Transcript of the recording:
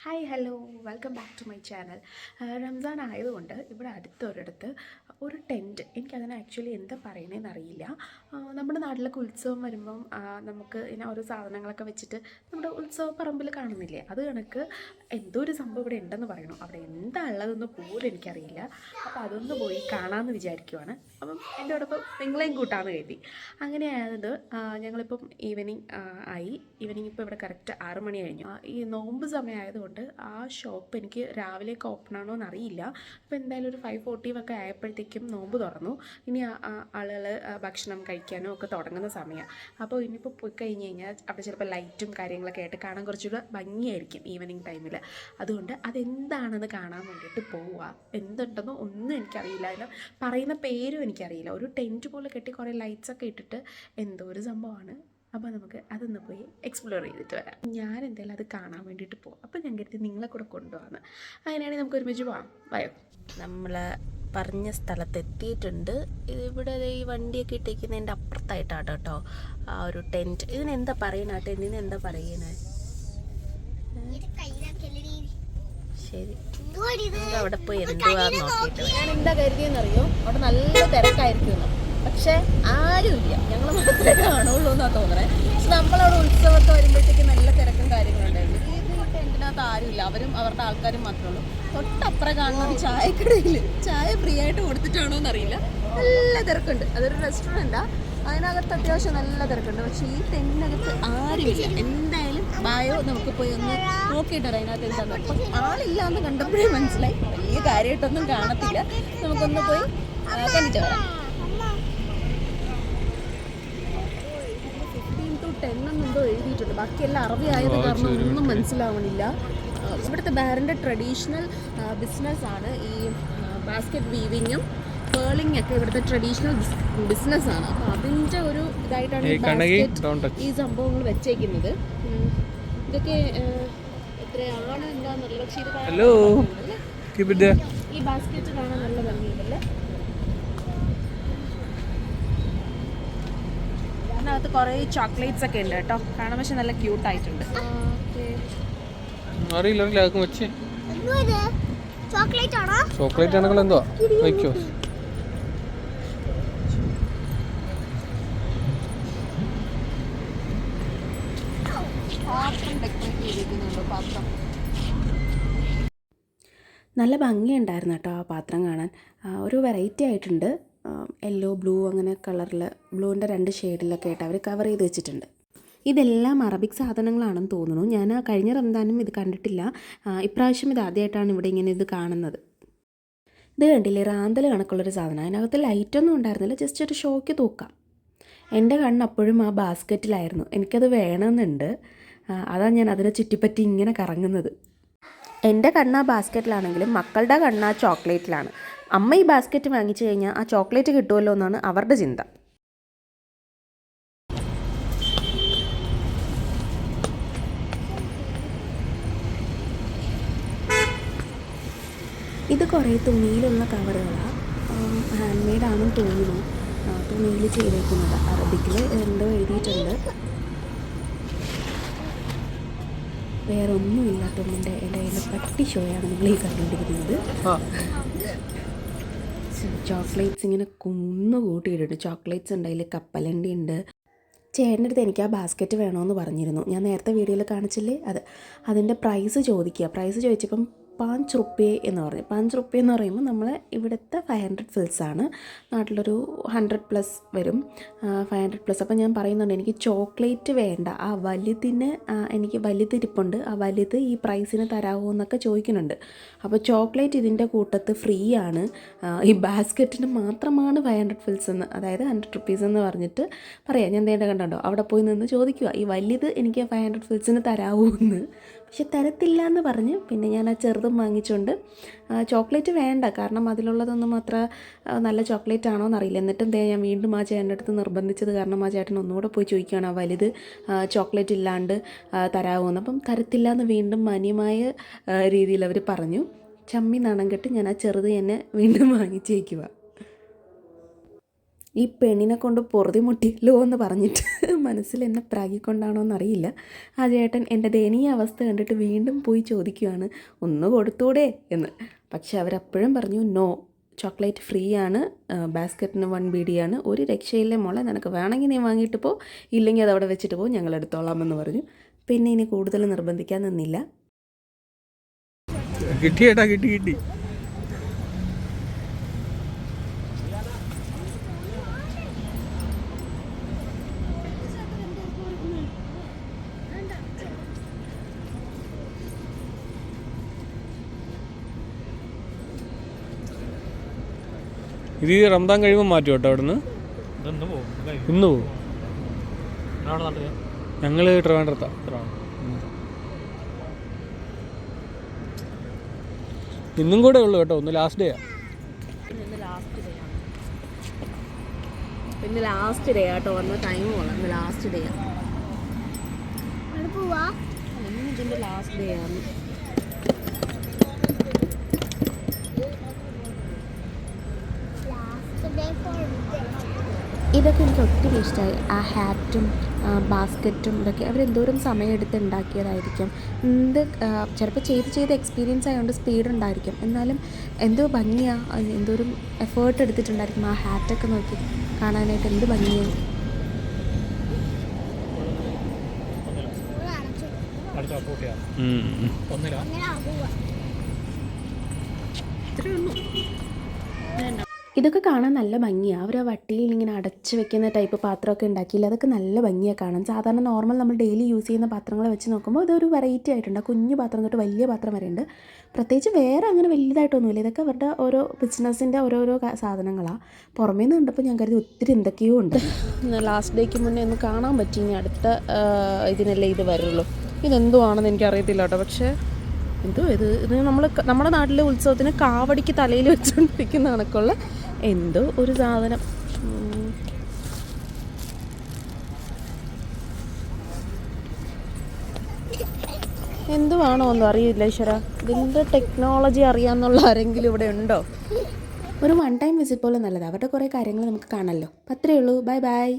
Hi hello welcome back to my channel. Ramzan ആയതുകൊണ്ട് ഇവിടെ അടുത്തൊരിടത്ത് ഒരു ടെൻറ്റ്, എനിക്കതിനെ ആക്ച്വലി എന്താ പറയണതെന്ന് അറിയില്ല. നമ്മുടെ നാട്ടിലൊക്കെ ഉത്സവം വരുമ്പം നമുക്ക് ഇങ്ങനെ ഓരോ സാധനങ്ങളൊക്കെ വെച്ചിട്ട് നമ്മുടെ ഉത്സവ പറമ്പിൽ കാണുന്നില്ലേ, അത് കണക്ക് എന്തോ ഒരു സംഭവം ഇവിടെ ഉണ്ടെന്ന് പറയണു. അവിടെ എന്താ ഉള്ളതെന്ന് പോലും എനിക്കറിയില്ല. അപ്പോൾ അതൊന്ന് പോയി കാണാമെന്ന് വിചാരിക്കുവാണ്. അപ്പം എൻ്റെ കൂടെ ഇപ്പം നിങ്ങളെയും കൂട്ടാമെന്ന് കരുതി. അങ്ങനെയായത് ഞങ്ങളിപ്പം ഈവനിങ് ഇപ്പോൾ ഇവിടെ കറക്റ്റ് 6 മണി കഴിഞ്ഞു. ഈ നോമ്പ് സമയമായതുകൊണ്ട് ആ ഷോപ്പ് എനിക്ക് രാവിലേക്ക് ഓപ്പൺ ആണോ എന്നറിയില്ല. അപ്പോൾ എന്തായാലും ഒരു 5:40 ഒക്കെ ആയപ്പോഴത്തേക്കും നോമ്പ് തുറന്നു. ഇനി ആളുകൾ ഭക്ഷണം കഴിക്കാനും ഒക്കെ തുടങ്ങുന്ന സമയമാണ്. അപ്പോൾ ഇനിയിപ്പോൾ പോയി കഴിഞ്ഞ് കഴിഞ്ഞാൽ അവിടെ ചിലപ്പോൾ ലൈറ്റും കാര്യങ്ങളൊക്കെ ആയിട്ട് കാണാൻ കുറച്ചുകൂടെ ഭംഗിയായിരിക്കും ഈവനിങ് ടൈമിൽ. അതുകൊണ്ട് അതെന്താണെന്ന് കാണാൻ വേണ്ടിയിട്ട് പോവുക. എന്തുണ്ടെന്നോ ഒന്നും എനിക്കറിയില്ല, അതിന് പറയുന്ന പേരും എനിക്കറിയില്ല. ഒരു ടെൻറ്റ് പോലെ കെട്ടി കുറേ ലൈറ്റ്സൊക്കെ ഇട്ടിട്ട് എന്തോ ഒരു സംഭവമാണ്. അപ്പോൾ നമുക്ക് അതൊന്ന് പോയി എക്സ്പ്ലോർ ചെയ്തിട്ട് വരാം. ഞാൻ എന്തായാലും അത് കാണാൻ വേണ്ടിയിട്ട് പോകും. അപ്പോൾ ഞാൻ കരുതി നിങ്ങളെ കൂടെ കൊണ്ടുപോകാമെന്ന്. അങ്ങനെയാണെങ്കിൽ നമുക്ക് ഒരുമിച്ച് പോകാം. വയോ. നമ്മൾ പറഞ്ഞ സ്ഥലത്ത് എത്തിയിട്ടുണ്ട്. ഇവിടെ ഈ വണ്ടിയൊക്കെ ഇട്ടേക്കുന്നതിൻ്റെ അപ്പുറത്തായിട്ടാണ് കേട്ടോ ആ ഒരു ടെൻറ്റ്. ഇതിനെന്താ പറയണ? ടെൻറ്റിന് എന്താ പറയണേ? ശരി, അവിടെ പോയി എന്തുവാ നോക്കിയിട്ട്. ഞാൻ എന്താ കരുതിയെന്നറിയോ, അവിടെ നല്ല തിരക്കായിരിക്കും. പക്ഷെ ആരുമില്ല, ഞങ്ങൾ മാത്രമേ കാണുള്ളൂ എന്നാണ് തോന്നണേ. പക്ഷെ നമ്മളവിടെ ഉത്സവമൊക്കെ വരുമ്പോഴത്തേക്ക് നല്ല തിരക്കും കാര്യങ്ങളുണ്ടായിരുന്നു. ഇത് ടെൻറ്റിനകത്ത് ആരുമില്ല, അവരും അവരുടെ ആൾക്കാരും മാത്രമേ ഉള്ളൂ. തൊട്ടപ്പുറം കാണുന്നത് ചായക്കടയിൽ ചായ ഫ്രീ ആയിട്ട് കൊടുത്തിട്ടാണോ എന്നറിയില്ല. നല്ല തിരക്കുണ്ട്. അതൊരു റെസ്റ്റോറൻറ്റാണ്, അതിനകത്ത് അത്യാവശ്യം നല്ല തിരക്കുണ്ട്. പക്ഷേ ഈ ടെൻറ്റിനകത്ത് ആരുമില്ല. എന്തായാലും ബായോ നമുക്ക് പോയി ഒന്ന് നോക്കിയിട്ടാണ് അതിനകത്ത് എന്താണെന്ന്. അപ്പം ആളില്ല എന്ന് കണ്ടപ്പോഴേ മനസ്സിലായി വലിയ കാര്യമായിട്ടൊന്നും കാണത്തില്ല. നമുക്കൊന്ന് പോയി കണ്ടിട്ട് വരാം. 10 എന്നെന്തോ എഴുതിയിട്ടുണ്ട്. ബാക്കിയെല്ലാം അറബി ആയത് കാരണം ഒന്നും മനസ്സിലാവണില്ല. ഇവിടുത്തെ ബാരൻ്റെ ട്രഡീഷണൽ ബിസിനസ്സാണ് ഈ ബാസ്ക്കറ്റ് വീവിങ്ങും പേളിംഗ് ഒക്കെ. ഇവിടുത്തെ ട്രഡീഷണൽ ബിസിനസ്സാണ്. അപ്പോൾ അതിൻ്റെ ഒരു ഇതായിട്ടാണ് ഈ ബാസ്ക്കറ്റ് ഈ സംഭവങ്ങൾ വെച്ചേക്കുന്നത്. ഇതൊക്കെ എത്രയാണ് എന്താണെന്നറിയില്ല. പക്ഷേ ഇത് ഈ ബാസ്ക്കറ്റ് കാണാൻ നല്ല ഭംഗിയുണ്ടല്ലേ. അതിനകത്ത് കുറേ ചോക്ലേറ്റ്സ് ഒക്കെ ഉണ്ട് കേട്ടോ, കാണാൻ പക്ഷെ നല്ല ക്യൂട്ടായിട്ടുണ്ട്. ചോക്ലേറ്റ് ആണെങ്കിൽ എന്തോ വയ്ക്കോ. നല്ല ഭംഗിയുണ്ടായിരുന്നു കേട്ടോ ആ പാത്രം കാണാൻ. ഒരു വെറൈറ്റി ആയിട്ടുണ്ട്. യെല്ലോ ബ്ലൂ അങ്ങനെ കളറിൽ, ബ്ലൂവിൻ്റെ 2 ഷെയ്ഡിലൊക്കെ ആയിട്ട് അവർ കവർ ചെയ്ത് വെച്ചിട്ടുണ്ട്. ഇതെല്ലാം അറബിക് സാധനങ്ങളാണെന്ന് തോന്നുന്നു. ഞാൻ കഴിഞ്ഞ റംദാനും ഇത് കണ്ടിട്ടില്ല. ഇപ്രാവശ്യം ഇത് ആദ്യമായിട്ടാണ് ഇവിടെ ഇങ്ങനെ ഇത് കാണുന്നത്. ഇത് കണ്ടില്ലേ, റാന്തൽ കണക്കുള്ളൊരു സാധനം. അതിനകത്ത് ലൈറ്റൊന്നും ഉണ്ടായിരുന്നില്ല, ജസ്റ്റ് ഒരു ഷോയ്ക്ക് തൂക്കാം. എൻ്റെ കണ്ണ് അപ്പോഴും ആ ബാസ്ക്കറ്റിലായിരുന്നു. എനിക്കത് വേണമെന്നുണ്ട്. അതാണ് ഞാൻ അതിനെ ചുറ്റിപ്പറ്റി ഇങ്ങനെ കറങ്ങുന്നത്. എൻ്റെ കണ്ണ് ആ ബാസ്ക്കറ്റിലാണെങ്കിലും മക്കളുടെ കണ്ണ് ആ ചോക്ലേറ്റിലാണ്. അമ്മ ഈ ബാസ്ക്കറ്റ് വാങ്ങിച്ചു കഴിഞ്ഞാൽ ആ ചോക്ലേറ്റ് കിട്ടുമല്ലോ എന്നാണ് അവരുടെ ചിന്ത. ഇത് കുറേ തുണിയിലുള്ള കവറുകളാണ്. ഹാൻഡ് മെയ്ഡാണെന്ന് തോന്നുന്നു. തുണിയിൽ ചെയ്തേക്കുന്നത്. അറബിക്കിൽ എന്തോ എഴുതിയിട്ടുണ്ട്. വേറെ ഒന്നുമില്ല. തുണിൻ്റെ ഇടയിൽ പട്ടി ഷോയാണ് നിങ്ങൾ ഈ കണ്ടുകൊണ്ടിരിക്കുന്നത്. ചോക്ലേറ്റ്സ് ഇങ്ങനെ കൂട്ടിയിട്ടുണ്ട്. ചോക്ലേറ്റ്സ് ഉണ്ട്, അതിൽ കപ്പലണ്ടി ഉണ്ട്. ചേട്ടൻ്റെ അടുത്ത് എനിക്ക് ആ ബാസ്ക്കറ്റ് വേണമെന്ന് പറഞ്ഞിരുന്നു. ഞാൻ നേരത്തെ വീഡിയോയിൽ കാണിച്ചില്ലേ, അതിൻ്റെ പ്രൈസ് ചോദിച്ചപ്പം 5 റുപ്യ എന്ന് പറഞ്ഞു. 5 റുപ്യ എന്ന് പറയുമ്പോൾ നമ്മൾ ഇവിടുത്തെ 500 ഫിൽസാണ്. നാട്ടിലൊരു 100+ വരും, 500+. അപ്പം ഞാൻ പറയുന്നുണ്ട് എനിക്ക് ചോക്ലേറ്റ് വേണ്ട, ആ വലുതിന് എനിക്ക് വലുതിരിപ്പുണ്ട്, ആ വലുത് ഈ പ്രൈസിന് തരാമോ എന്നൊക്കെ ചോദിക്കുന്നുണ്ട്. അപ്പോൾ ചോക്ലേറ്റ് ഇതിൻ്റെ കൂട്ടത്ത് ഫ്രീ ആണ്, ഈ ബാസ്ക്കറ്റിന് മാത്രമാണ് 500 ഫിൽസ് എന്ന്, അതായത് 100 റുപ്പീസ് എന്ന് പറഞ്ഞിട്ട് പറയാം. ഞാൻ നേരെ കണ്ടോ അവിടെ പോയി നിന്ന് ചോദിക്കുക ഈ വലുത് എനിക്ക് 500 ഫിൽസിന് തരാമോ എന്ന്. പക്ഷെ തരത്തില്ല എന്ന് പറഞ്ഞ് പിന്നെ ഞാൻ ആ ചെറുതും വാങ്ങിച്ചുകൊണ്ട് ചോക്ലേറ്റ് വേണ്ട, കാരണം അതിലുള്ളതൊന്നും അത്ര നല്ല ചോക്ലേറ്റ് ആണോ എന്നറിയില്ല. എന്നിട്ടും ഞാൻ വീണ്ടും ആ ചേട്ടൻ്റെ അടുത്ത് നിർബന്ധിച്ചത് കാരണം ആ ചേട്ടൻ ഒന്നുകൂടെ പോയി ചോദിക്കുകയാണ് ആ വലുത് ചോക്ലേറ്റ് ഇല്ലാണ്ട് തരാമോ എന്ന്. അപ്പം തരത്തില്ല എന്ന് വീണ്ടും മാന്യമായ രീതിയിൽ അവർ പറഞ്ഞു. ചമ്മി നാണം കെട്ട് ഞാൻ ആ ചെറുത് തന്നെ വീണ്ടും വാങ്ങിച്ചേക്കുക. ഈ പെണ്ണിനെ കൊണ്ട് പൊറുതി മുട്ടിയല്ലോ എന്ന് പറഞ്ഞിട്ട് മനസ്സിൽ എന്നെ പ്രാഗിക്കൊണ്ടാണോ എന്നറിയില്ല. ആ ചേട്ടൻ എൻ്റെ ദയനീയ അവസ്ഥ കണ്ടിട്ട് വീണ്ടും പോയി ചോദിക്കുകയാണ്, ഒന്ന് കൊടുത്തൂടെ എന്ന്. പക്ഷെ അവരപ്പോഴും പറഞ്ഞു, നോ, ചോക്ലേറ്റ് ഫ്രീ ആണ്, ബാസ്ക്കറ്റിന് 1 ബീഡിയാണ്, ഒരു രക്ഷയില്ലേ മോളെ, നിനക്ക് വേണമെങ്കിൽ നീ വാങ്ങിയിട്ട് പോ, ഇല്ലെങ്കിൽ അതവിടെ വെച്ചിട്ട് പോ, ഞങ്ങൾ എടുത്തോളാമെന്ന് പറഞ്ഞു. പിന്നെ ഇനി കൂടുതൽ നിർബന്ധിക്കാൻ നിന്നില്ല. കിട്ടിയേട്ടാ, കിട്ടി. ഇത് റംദാൻ കഴിയുമ്പോൾ മാറ്റും കേട്ടോ അവിടുന്ന്. ഇന്ന് പോകും. ഞങ്ങൾ ട്രിവാൻഡ്രത്താണ്. ഇന്നും കൂടെ ഉള്ളു കേട്ടോ, ഒന്ന് ലാസ്റ്റ് ഡേയാ. പിന്നെ ലാസ്റ്റ് ഡേ ആട്ടോ, വന്ന ടൈം പോകണം. ലാസ്റ്റ് ഡേ ആണ്, ഇതിൻ്റെ ലാസ്റ്റ് ഡേ ആണ്. ഇതൊക്കെ എനിക്ക് ഒത്തിരി ഇഷ്ടമായി. ആ ഹാറ്റും ബാസ്ക്കറ്റും ഇതൊക്കെ അവരെന്തോരം സമയമെടുത്ത് ഉണ്ടാക്കിയതായിരിക്കും. ചിലപ്പോൾ ചെയ്ത് എക്സ്പീരിയൻസ് ആയതുകൊണ്ട് സ്പീഡ് ഉണ്ടായിരിക്കും, എന്നാലും എന്തോ ഭംഗിയാണ്, എന്തോരം എഫേർട്ട് എടുത്തിട്ടുണ്ടായിരിക്കും. ആ ഹാറ്റൊക്കെ നോക്കി കാണാനായിട്ട് എന്ത് ഭംഗിയാണ്. ഇതൊക്കെ കാണാൻ നല്ല ഭംഗിയാണ്. അവർ ആ വട്ടിയിൽ ഇങ്ങനെ അടച്ച് വെക്കുന്ന ടൈപ്പ് പാത്രമൊക്കെ ഉണ്ടാക്കിയില്ല, അതൊക്കെ നല്ല ഭംഗിയാണ് കാണാൻ. സാധാരണ നോർമൽ നമ്മൾ ഡെയിലി യൂസ് ചെയ്യുന്ന പാത്രങ്ങളെ വെച്ച് നോക്കുമ്പോൾ ഇതൊരു വെറൈറ്റി ആയിട്ടുണ്ട്. കുഞ്ഞു പാത്രം തൊട്ട് വലിയ പാത്രം വരെ ഉണ്ട്. പ്രത്യേകിച്ച് വേറെ അങ്ങനെ വലുതായിട്ടൊന്നുമില്ല. ഇതൊക്കെ അവരുടെ ഓരോ ബിസിനസ്സിൻ്റെ ഓരോരോ സാധനങ്ങളാണ്. പുറമേ നിന്ന് കണ്ടപ്പോൾ ഞാൻ കരുതി ഒത്തിരി എന്തൊക്കെയോ ഉണ്ട്. ലാസ്റ്റ് ഡേക്ക് മുന്നേ ഒന്ന് കാണാൻ പറ്റി. ഇനി അടുത്ത ഇതിനല്ലേ ഇത് വരുള്ളൂ. ഇതെന്തുവാണെന്ന് എനിക്കറിയത്തില്ല കേട്ടോ. പക്ഷേ എന്തോ ഇത് നമ്മുടെ നാട്ടിലെ ഉത്സവത്തിന് കാവടിക്ക് തലയിൽ വെച്ചുകൊണ്ടിരിക്കുന്ന കണക്കുള്ള എന്തോ ഒരു സാധനം. എന്തുവാണോ ഒന്നും അറിയില്ല ഈശ്വര. ഇതിൻ്റെ ടെക്നോളജി അറിയാമെന്നുള്ള ആരെങ്കിലും ഇവിടെ ഉണ്ടോ? ഒരു 1 ടൈം വിസിറ്റ് പോലെ നല്ലതാണ്. അവരുടെ കുറേ കാര്യങ്ങൾ നമുക്ക് കാണാമല്ലോ. അപ്പം അത്രയേ ഉള്ളൂ. ബൈ.